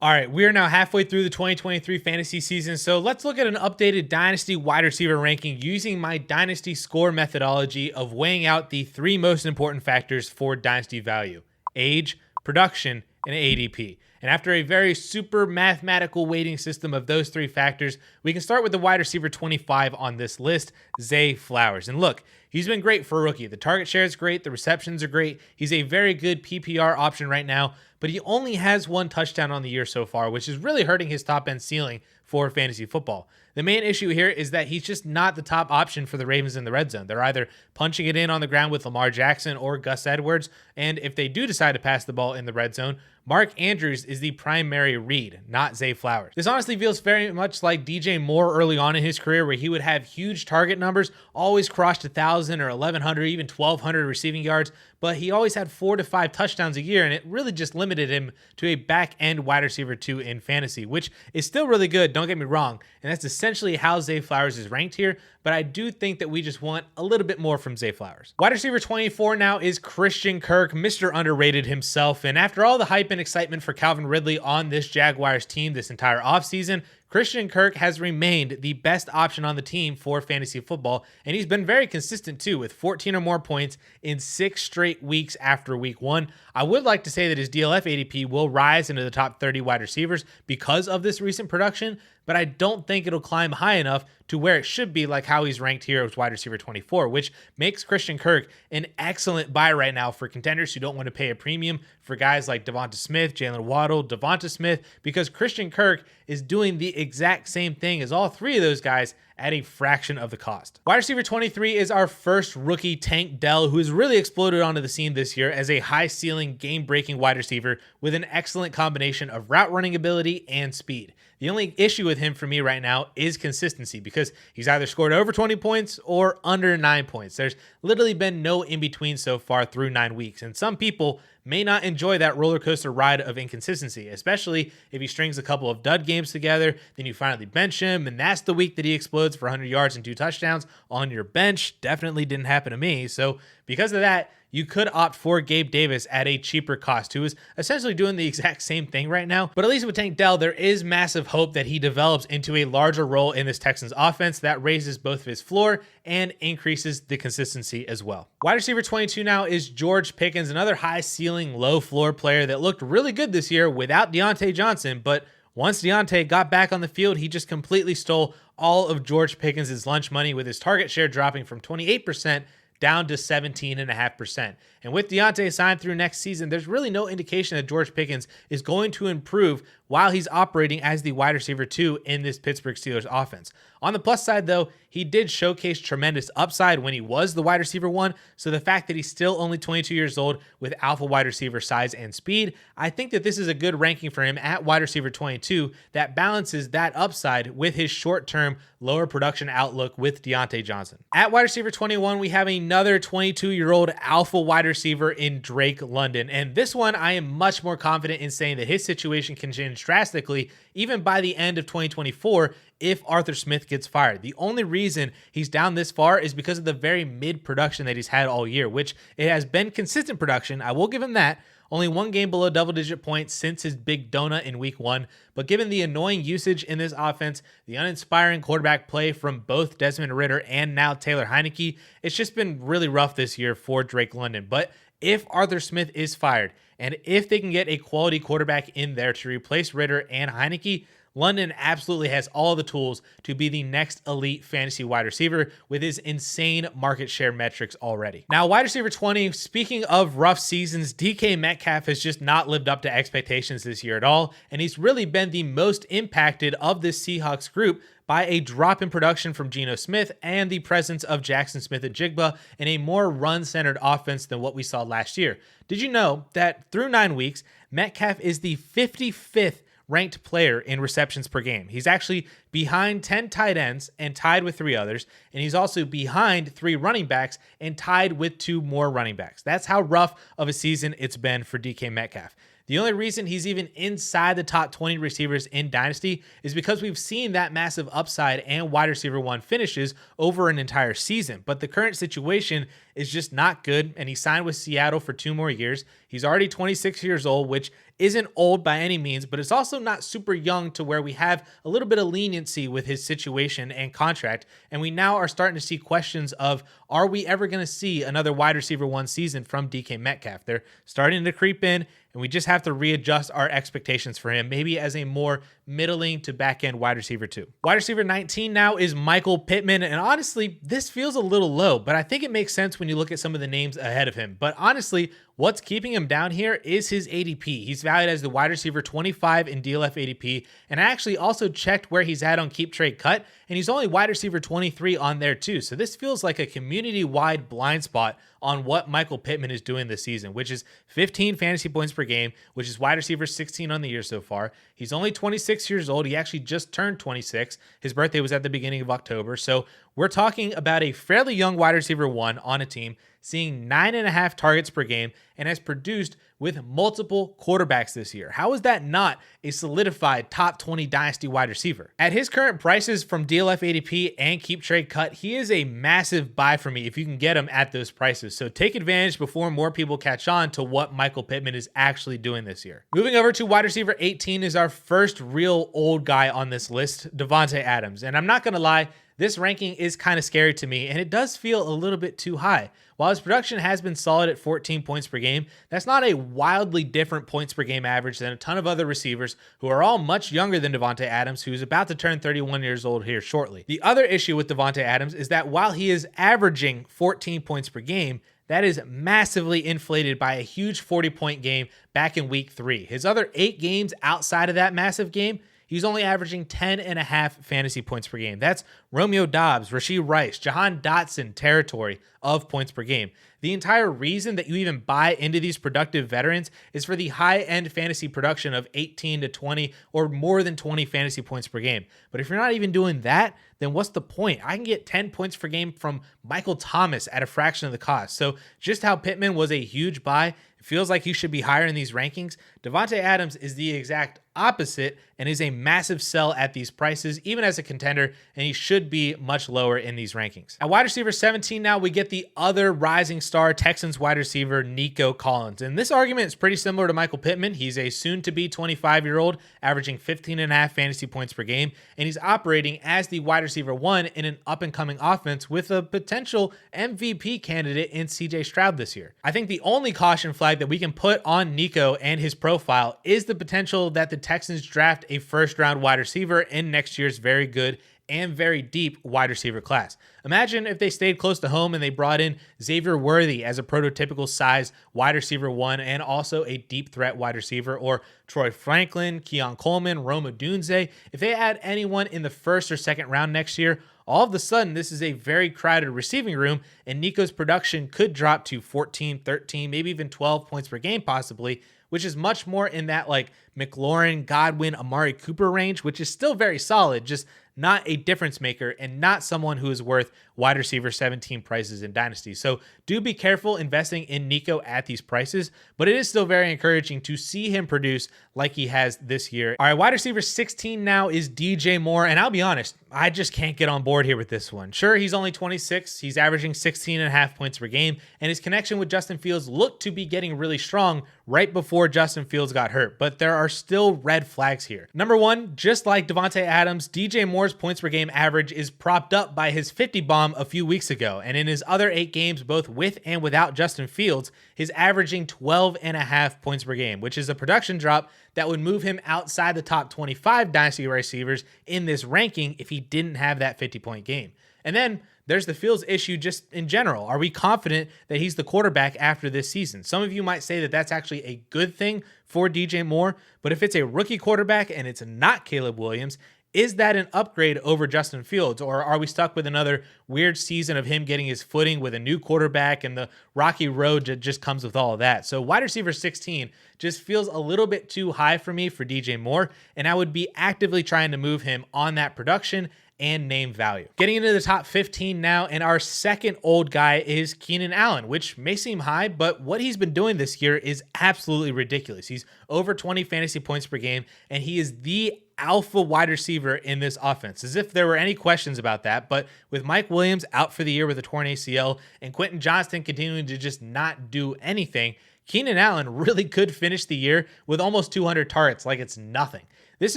All right, we are now halfway through the 2023 fantasy season, so let's look at an updated Dynasty wide receiver ranking using my Dynasty score methodology of weighing out the three most important factors for Dynasty value: age, production, and ADP. And after a very super mathematical weighting system of those three factors, we can start with the wide receiver 25 on this list, Zay Flowers. And look, he's been great for a rookie. The target share is great. The receptions are great. He's a very good PPR option right now, but he only has one touchdown on the year so far, which is really hurting his top end ceiling for fantasy football. The main issue here is that he's just not the top option for the Ravens in the red zone. They're either punching it in on the ground with Lamar Jackson or Gus Edwards, and if they do decide to pass the ball in the red zone, Mark Andrews is the primary read, not Zay Flowers. This honestly feels very much like DJ Moore early on in his career, where he would have huge target numbers, always crossed 1,000 or 1,100, even 1,200 receiving yards, but he always had 4 to 5 touchdowns a year, and it really just limited him to a back-end wide receiver 2 in fantasy, which is still really good, don't get me wrong, and that's essentially how Zay Flowers is ranked here, but I do think that we just want a little bit more from Zay Flowers. Wide receiver 24 now is Christian Kirk, Mr. Underrated himself, and after all the hype and excitement for Calvin Ridley on this Jaguars team this entire offseason, Christian Kirk has remained the best option on the team for fantasy football, and he's been very consistent too, with 14 or more points in 6 straight weeks after week 1. I would like to say that his DLF ADP will rise into the top 30 wide receivers because of this recent production, but I don't think it'll climb high enough to where it should be, like how he's ranked here as wide receiver 24, which makes Christian Kirk an excellent buy right now for contenders who don't want to pay a premium for guys like DeVonta Smith, Jalen Waddle, DeVonta Smith, because Christian Kirk is doing the exact same thing as all three of those guys at a fraction of the cost. Wide receiver 23 is our first rookie, Tank Dell, who has really exploded onto the scene this year as a high-ceiling, game-breaking wide receiver with an excellent combination of route running ability and speed. The only issue with him for me right now is consistency, because he's either scored over 20 points or under 9 points. There's literally been no in-between so far through 9 weeks, and some people may not enjoy that roller coaster ride of inconsistency, especially if he strings a couple of dud games together, then you finally bench him, and that's the week that he explodes for 100 yards and 2 touchdowns on your bench. Definitely didn't happen to me. So because of that, you could opt for Gabe Davis at a cheaper cost, who is essentially doing the exact same thing right now. But at least with Tank Dell, there is massive hope that he develops into a larger role in this Texans offense that raises both of his floor and increases the consistency as well. Wide receiver 22 now is George Pickens, another high ceiling, low floor player that looked really good this year without Deontay Johnson, but once Deontay got back on the field, he just completely stole all of George Pickens' lunch money, with his target share dropping from 28% down to 17.5%. And with Deontay signed through next season, there's really no indication that George Pickens is going to improve while he's operating as the wide receiver 2 in this Pittsburgh Steelers offense. On the plus side, though, he did showcase tremendous upside when he was the wide receiver 1, so the fact that he's still only 22 years old with alpha wide receiver size and speed, I think that this is a good ranking for him at wide receiver 22 that balances that upside with his short-term lower production outlook with Deontay Johnson. At wide receiver 21, we have another 22-year-old alpha wide receiver in Drake London, and this one I am much more confident in saying that his situation can change drastically even by the end of 2024 if Arthur Smith gets fired. The only reason he's down this far is because of the very mid production that he's had all year, which it has been consistent production. I will give him that. Only one game below double-digit points since his big donut in week 1. But given the annoying usage in this offense, the uninspiring quarterback play from both Desmond Ridder and now Taylor Heineke, it's just been really rough this year for Drake London. But if Arthur Smith is fired, and if they can get a quality quarterback in there to replace Ridder and Heineke, London absolutely has all the tools to be the next elite fantasy wide receiver with his insane market share metrics already. Now, wide receiver 20, speaking of rough seasons, DK Metcalf has just not lived up to expectations this year at all, and he's really been the most impacted of this Seahawks group by a drop in production from Geno Smith and the presence of Jackson Smith and Jigba in a more run-centered offense than what we saw last year. Did you know that through 9 weeks, Metcalf is the 55th ranked player in receptions per game? He's actually behind 10 tight ends and tied with 3 others, and he's also behind 3 running backs and tied with 2 more running backs. That's how rough of a season it's been for DK Metcalf. The only reason he's even inside the top 20 receivers in Dynasty is because we've seen that massive upside and wide receiver 1 finishes over an entire season. But the current situation is just not good, and he signed with Seattle for 2 more years. He's already 26 years old, which isn't old by any means, but it's also not super young to where we have a little bit of leniency with his situation and contract. And we now are starting to see questions of, are we ever going to see another wide receiver 1 season from DK Metcalf? They're starting to creep in, and we just have to readjust our expectations for him, maybe as a more middling to back end wide receiver 2. Wide receiver 19 now is Michael Pittman, and honestly, this feels a little low, but I think it makes sense when you look at some of the names ahead of him. But honestly, what's keeping him down here is his ADP. He's valued as the wide receiver 25 in DLF ADP, and I actually also checked where he's at on Keep Trade Cut, and he's only wide receiver 23 on there too. So this feels like a community-wide blind spot on what Michael Pittman is doing this season, which is 15 fantasy points per game, which is wide receiver 16 on the year so far. He's only 26 years old. He actually just turned 26. His birthday was at the beginning of October. So we're talking about a fairly young wide receiver 1 on a team, seeing 9.5 targets per game, and has produced with multiple quarterbacks this year. How is that not a solidified top 20 Dynasty wide receiver? At his current prices from DLF ADP and Keep Trade Cut, he is a massive buy for me if you can get him at those prices. So take advantage before more people catch on to what Michael Pittman is actually doing this year. Moving over to wide receiver 18 is our first real old guy on this list, Davante Adams. And I'm not going to lie, this ranking is kind of scary to me, and it does feel a little bit too high. While his production has been solid at 14 points per game, that's not a wildly different points per game average than a ton of other receivers who are all much younger than Davante Adams, who's about to turn 31 years old here shortly. The other issue with Davante Adams is that while he is averaging 14 points per game, that is massively inflated by a huge 40-point game back in week 3. His other 8 games outside of that massive game, he's only averaging 10.5 fantasy points per game. That's Romeo Doubs, Rashee Rice, Jahan Dotson territory of points per game. The entire reason that you even buy into these productive veterans is for the high-end fantasy production of 18 to 20 or more than 20 fantasy points per game. But if you're not even doing that, then what's the point? I can get 10 points per game from Michael Thomas at a fraction of the cost. So just how Pittman was a huge buy, it feels like he should be higher in these rankings. Davante Adams is the exact opposite and is a massive sell at these prices, even as a contender, and he should be much lower in these rankings. At wide receiver 17 now, we get the other rising star Texans wide receiver, Nico Collins. And this argument is pretty similar to Michael Pittman. He's a soon-to-be 25-year-old, averaging 15.5 fantasy points per game, and he's operating as the wide receiver 1 in an up-and-coming offense with a potential MVP candidate in CJ Stroud this year. I think the only caution flag that we can put on Nico and his profile is the potential that the Texans draft a first-round wide receiver in next year's very good and very deep wide receiver class. Imagine if they stayed close to home and they brought in Xavier Worthy as a prototypical size wide receiver 1 and also a deep threat wide receiver, or Troy Franklin, Keon Coleman, Roma Dunze. If they add anyone in the first or second round next year, all of a sudden, this is a very crowded receiving room, and Nico's production could drop to 14, 13, maybe even 12 points per game possibly, which is much more in that like McLaurin, Godwin, Amari Cooper range, which is still very solid, just not a difference maker and not someone who is worth wide receiver 17 prices in Dynasty. So do be careful investing in Nico at these prices, but it is still very encouraging to see him produce like he has this year. All right, wide receiver 16 now is DJ Moore, and I'll be honest, I just can't get on board here with this one. Sure, he's only 26, he's averaging 16.5 points per game, and his connection with Justin Fields looked to be getting really strong right before Justin Fields got hurt, but there are still red flags here. Number one, just like Davante Adams, DJ Moore's points per game average is propped up by his 50 bomb a few weeks ago, and in his other 8 games, both with and without Justin Fields, he's averaging 12.5 points per game, which is a production drop that would move him outside the top 25 Dynasty receivers in this ranking if he didn't have that 50-point game. And then there's the Fields issue just in general. Are we confident that he's the quarterback after this season? Some of you might say that that's actually a good thing for DJ Moore, but if it's a rookie quarterback and it's not Caleb Williams, Is that an upgrade over Justin Fields, or are we stuck with another weird season of him getting his footing with a new quarterback and the rocky road that just comes with all of that? So wide receiver 16 just feels a little bit too high for me for DJ Moore, and I would be actively trying to move him on that production and name value. Getting into the top 15 now, and our second old guy is Keenan Allen, which may seem high, but what he's been doing this year is absolutely ridiculous. He's over 20 fantasy points per game, and he is the alpha wide receiver in this offense, as if there were any questions about that. But with Mike Williams out for the year with a torn ACL and Quentin Johnston continuing to just not do anything, Keenan Allen really could finish the year with almost 200 targets like it's nothing. This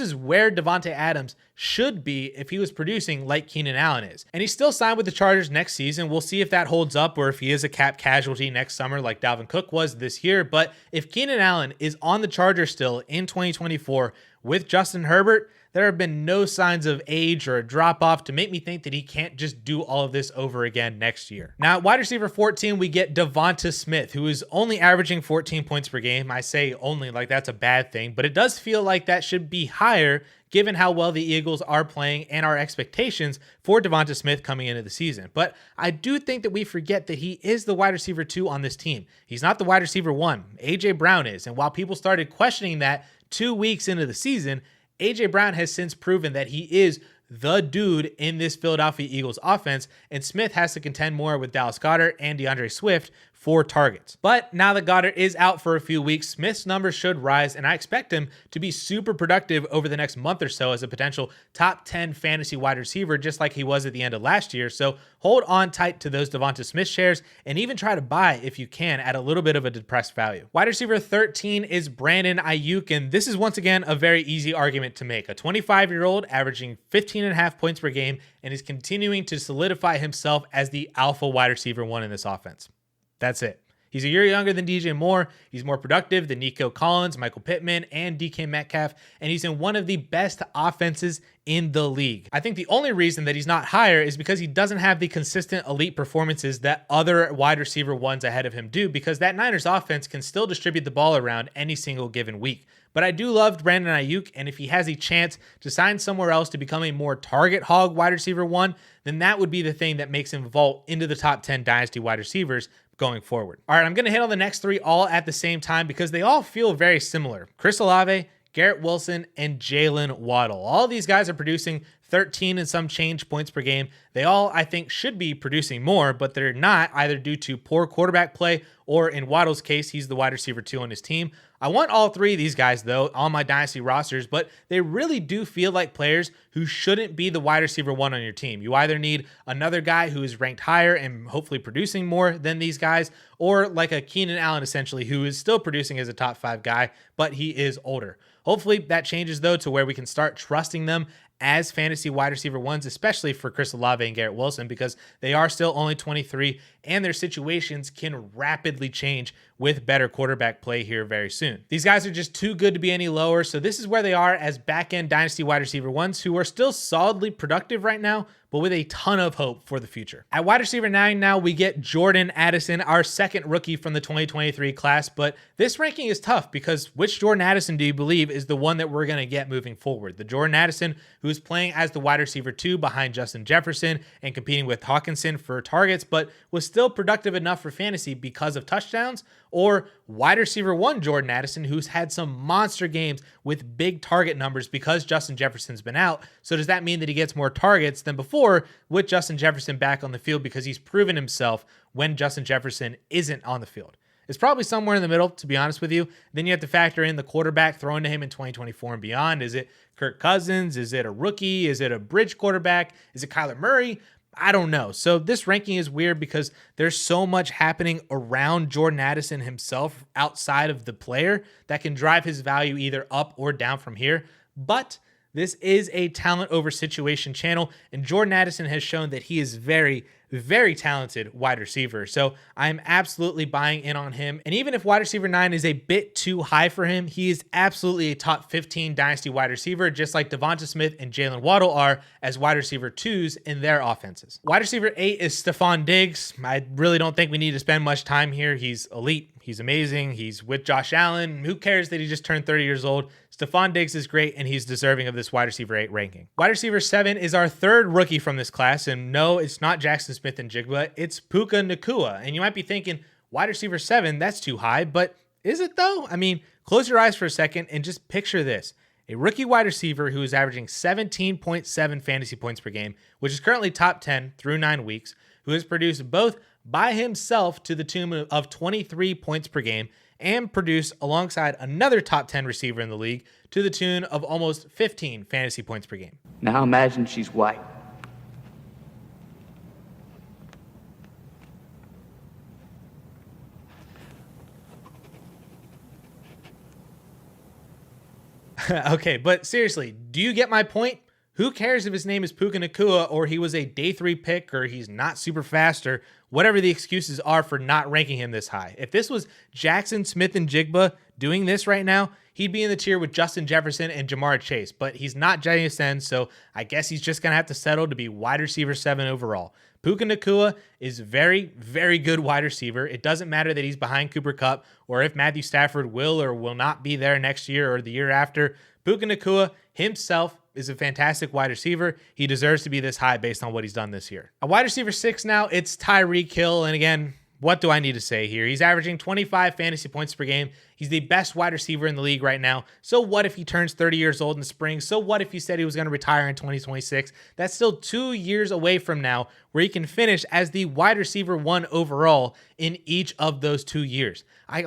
is where Davante Adams should be if he was producing like Keenan Allen is. And he's still signed with the Chargers next season. We'll see if that holds up or if he is a cap casualty next summer like Dalvin Cook was this year. But if Keenan Allen is on the Chargers still in 2024 with Justin Herbert, there have been no signs of age or a drop-off to make me think that he can't just do all of this over again next year. Now, at wide receiver 14, we get DeVonta Smith, who is only averaging 14 points per game. I say only like that's a bad thing, but it does feel like that should be higher given how well the Eagles are playing and our expectations for DeVonta Smith coming into the season. But I do think that we forget that he is the wide receiver 2 on this team. He's not the wide receiver 1. AJ Brown is. And while people started questioning that 2 weeks into the season, AJ Brown has since proven that he is the dude in this Philadelphia Eagles offense, and Smith has to contend more with Dallas Goedert and DeAndre Swift for targets. But now that Goddard is out for a few weeks, Smith's numbers should rise, and I expect him to be super productive over the next month or so as a potential top 10 fantasy wide receiver, just like he was at the end of last year. So hold on tight to those DeVonta Smith shares and even try to buy if you can at a little bit of a depressed value. Wide receiver 13 is Brandon Aiyuk, and this is once again a very easy argument to make. A 25-year-old averaging 15.5 points per game and is continuing to solidify himself as the alpha wide receiver 1 in this offense. That's it. He's a year younger than DJ Moore. He's more productive than Nico Collins, Michael Pittman, and DK Metcalf, and he's in one of the best offenses in the league. I think the only reason that he's not higher is because he doesn't have the consistent elite performances that other wide receiver 1s ahead of him do, because that Niners offense can still distribute the ball around any single given week. But I do love Brandon Aiyuk, and if he has a chance to sign somewhere else to become a more target hog wide receiver 1, then that would be the thing that makes him vault into the top 10 dynasty wide receivers going forward. All right, I'm going to hit on the next 3 all at the same time because they all feel very similar. Chris Olave, Garrett Wilson, and Jalen Waddle. All of these guys are producing 13 and some change points per game. They all, I think, should be producing more, but they're not, either due to poor quarterback play or, in Waddle's case, he's the wide receiver 2 on his team. I want all 3 of these guys, though, on my dynasty rosters, but they really do feel like players who shouldn't be the wide receiver 1 on your team. You either need another guy who is ranked higher and hopefully producing more than these guys, or like a Keenan Allen, essentially, who is still producing as a top 5 guy, but he is older. Hopefully that changes, though, to where we can start trusting them as fantasy wide receiver 1s, especially for Chris Olave and Garrett Wilson, because they are still only 23 and their situations can rapidly change with better quarterback play here very soon. These guys are just too good to be any lower, so this is where they are as back-end dynasty wide receiver 1s who are still solidly productive right now, but with a ton of hope for the future. At wide receiver 9 now, we get Jordan Addison, our second rookie from the 2023 class, but this ranking is tough because which Jordan Addison do you believe is the one that we're going to get moving forward? The Jordan Addison who's playing as the wide receiver 2 behind Justin Jefferson and competing with Hawkinson for targets, but was still productive enough for fantasy because of touchdowns, or wide receiver 1 Jordan Addison, who's had some monster games with big target numbers because Justin Jefferson's been out. So does that mean that he gets more targets than before with Justin Jefferson back on the field because he's proven himself when Justin Jefferson isn't on the field? It's probably somewhere in the middle, to be honest with you. Then you have to factor in the quarterback thrown to him in 2024 and beyond. Is it Kirk Cousins? Is it a rookie? Is it a bridge quarterback? Is it Kyler Murray? I don't know. So this ranking is weird because there's so much happening around Jordan Addison himself outside of the player that can drive his value either up or down from here. But this is a talent over situation channel, and Jordan Addison has shown that he is very, very talented wide receiver. So I'm absolutely buying in on him. And even if wide receiver 9 is a bit too high for him, he is absolutely a top 15 dynasty wide receiver, just like DeVonta Smith and Jalen Waddle are as wide receiver 2s in their offenses. Wide receiver 8 is Stefon Diggs. I really don't think we need to spend much time here. He's elite. He's amazing. He's with Josh Allen. Who cares that he just turned 30 years old? Stefon Diggs is great, and he's deserving of this wide receiver 8 ranking. Wide receiver 7 is our third rookie from this class, and no, it's not Jackson Smith-Njigba, it's Puka Nacua. And you might be thinking, wide receiver 7, that's too high, but is it though? I mean, close your eyes for a second and just picture this. A rookie wide receiver who is averaging 17.7 fantasy points per game, which is currently top 10 through 9 weeks, who has produced both by himself to the tune of 23 points per game, and produce alongside another top 10 receiver in the league to the tune of almost 15 fantasy points per game. Now imagine she's white. Okay, but seriously, do you get my point? Who cares if his name is Puka Nacua or he was a day 3 pick or he's not super fast or whatever the excuses are for not ranking him this high? If this was Jackson Smith-Njigba doing this right now, he'd be in the tier with Justin Jefferson and Jamar Chase, but he's not JSN, so I guess he's just going to have to settle to be wide receiver 7 overall. Puka Nacua is very, very good wide receiver. It doesn't matter that he's behind Cooper Kupp or if Matthew Stafford will or will not be there next year or the year after. Puka Nacua himself is a fantastic wide receiver. He deserves to be this high based on what he's done this year. A wide receiver 6 now, it's Tyreek Hill. And again, what do I need to say here? He's averaging 25 fantasy points per game. He's the best wide receiver in the league right now. So what if he turns 30 years old in the spring? So what if he said he was going to retire in 2026? That's still 2 years away from now where he can finish as the wide receiver 1 overall in each of those 2 years. I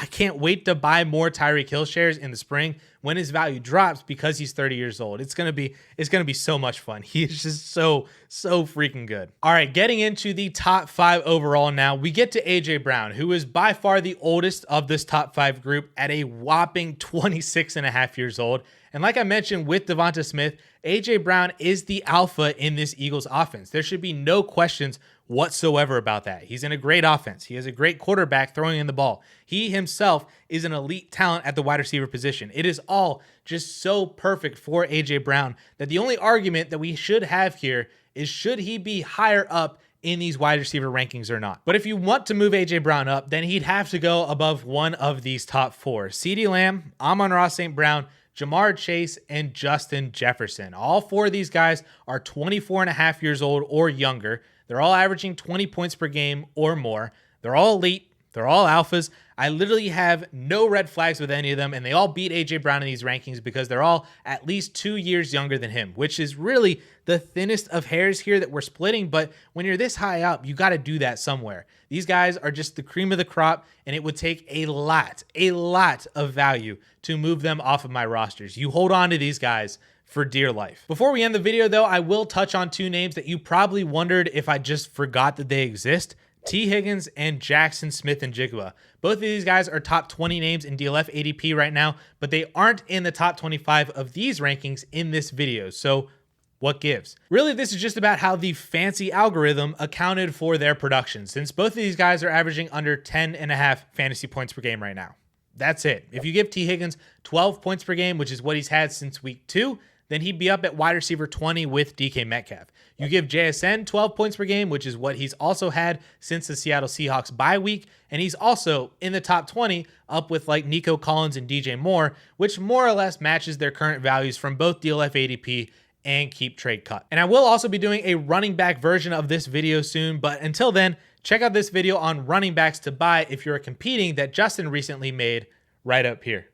can't wait to buy more Tyreek Hill shares in the spring when his value drops because he's 30 years old. It's gonna be so much fun. He is just so freaking good. All right, getting into the top 5 overall now, we get to AJ Brown, who is by far the oldest of this top 5 group at a whopping 26 and a half years old. And like I mentioned with DeVonta Smith, AJ Brown is the alpha in this Eagles offense. There should be no questions whatsoever about that. He's in a great offense. He has a great quarterback throwing in the ball. He himself is an elite talent at the wide receiver position. It is all just so perfect for AJ Brown that the only argument that we should have here is should he be higher up in these wide receiver rankings or not. But if you want to move AJ Brown up, then he'd have to go above one of these top 4. CeeDee Lamb, Amon-Ra St. Brown, Jamar Chase, and Justin Jefferson. All 4 of these guys are 24 and a half years old or younger. They're all averaging 20 points per game or more. They're all elite. They're all alphas. I literally have no red flags with any of them, and they all beat AJ Brown in these rankings because they're all at least 2 years younger than him, which is really the thinnest of hairs here that we're splitting. But when you're this high up, you got to do that somewhere. These guys are just the cream of the crop, and it would take a lot of value to move them off of my rosters. You hold on to these guys for dear life. Before we end the video, though, I will touch on 2 names that you probably wondered if I just forgot that they exist. T. Higgins and Jackson Smith-Njigba. Both of these guys are top 20 names in DLF ADP right now, but they aren't in the top 25 of these rankings in this video. So what gives? Really, this is just about how the fancy algorithm accounted for their production, since both of these guys are averaging under 10.5 fantasy points per game right now. That's it. If you give T. Higgins 12 points per game, which is what he's had since week 2, then he'd be up at wide receiver 20 with DK Metcalf. You give JSN 12 points per game, which is what he's also had since the Seattle Seahawks bye week, and he's also in the top 20 up with like Nico Collins and DJ Moore, which more or less matches their current values from both DLF ADP and Keep Trade Cut. And I will also be doing a running back version of this video soon, but until then, check out this video on running backs to buy if you're competing that Justin recently made right up here.